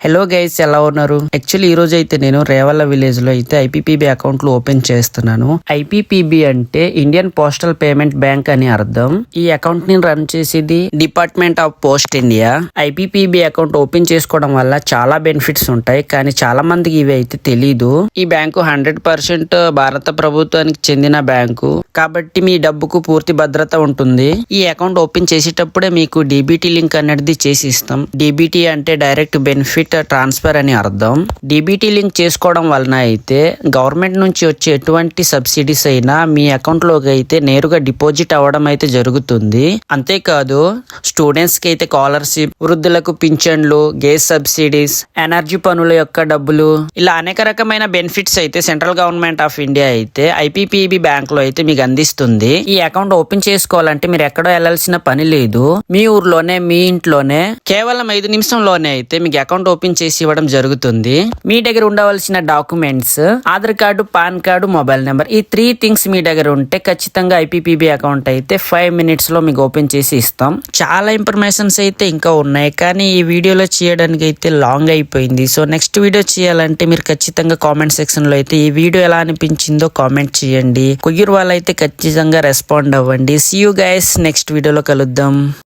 Hello guys, ఎలా ఉన్నారు? Actually ఈ రోజు అయితే నేను రేవల్ల విలేజ్ లో అయితే ఐపీపీబీ అకౌంట్లు ఓపెన్ చేస్తున్నాను. ఐపీపీబీ అంటే ఇండియన్ పోస్టల్ పేమెంట్ బ్యాంక్ అని అర్థం. ఈ అకౌంట్ ని రన్ చేసేది department of post India. IPPB account open చేసుకోవడం వల్ల చాలా బెనిఫిట్స్ ఉంటాయి, కానీ చాలా మందికి ఇవి అయితే తెలీదు. ఈ బ్యాంకు 100% భారత ప్రభుత్వానికి చెందిన బ్యాంకు కాబట్టి మీ డబ్బుకు పూర్తి భద్రత ఉంటుంది. ఈ అకౌంట్ ఓపెన్ చేసేటప్పుడే మీకు డీబీటీ లింక్ అనేది చేసి ఇస్తాం. డీబీటీ అంటే డైరెక్ట్ బెనిఫిట్ ట్రాన్స్ఫర్ అని అర్థం. డీబీటీ లింక్ చేసుకోవడం వలన అయితే గవర్నమెంట్ నుంచి వచ్చే ఎటువంటి సబ్సిడీస్ అయినా మీ అకౌంట్ లోకి అయితే నేరుగా డిపాజిట్ అవ్వడం అయితే జరుగుతుంది. అంతేకాదు స్టూడెంట్స్ కి అయితే స్కాలర్షిప్, వృద్ధులకు పింఛన్లు, గ్యాస్ సబ్సిడీస్, ఎనర్జీ పనుల యొక్క డబ్బులు, ఇలా అనేక రకమైన బెనిఫిట్స్ అయితే సెంట్రల్ గవర్నమెంట్ ఆఫ్ ఇండియా అయితే ఐపీపీబీ బ్యాంక్ లో అయితే మీకు అందిస్తుంది. ఈ అకౌంట్ ఓపెన్ చేసుకోవాలంటే మీరు ఎక్కడో వెళ్లాల్సిన పని లేదు. మీ ఊర్లోనే, మీ ఇంట్లోనే కేవలం 5 నిమిషంలోనే అయితే మీకు అకౌంట్ ఓపెన్ చేసి ఇవ్వడం జరుగుతుంది. మీ దగ్గర ఉండవలసిన documents Aadhaar card, pan card, mobile number, ఈ 3 థింగ్స్ మీ దగ్గర ఉంటే ఖచ్చితంగా ఐపీపీబీ అకౌంట్ అయితే 5 minutes లో మీకు ఓపెన్ చేసి ఇస్తాం. చాలా ఇన్ఫర్మేషన్స్ అయితే ఇంకా ఉన్నాయి, కానీ ఈ వీడియోలో చేయడానికి అయితే లాంగ్ అయిపోయింది. సో నెక్స్ట్ వీడియో చేయాలంటే మీరు ఖచ్చితంగా కామెంట్ సెక్షన్ లో అయితే ఈ వీడియో ఎలా అనిపించిందో కామెంట్ చేయండి. కుయ్యూరు వాళ్ళైతే ఖచ్చితంగా రెస్పాండ్ అవ్వండి. సీ యూ గైస్, నెక్స్ట్ వీడియోలో కలుద్దాం.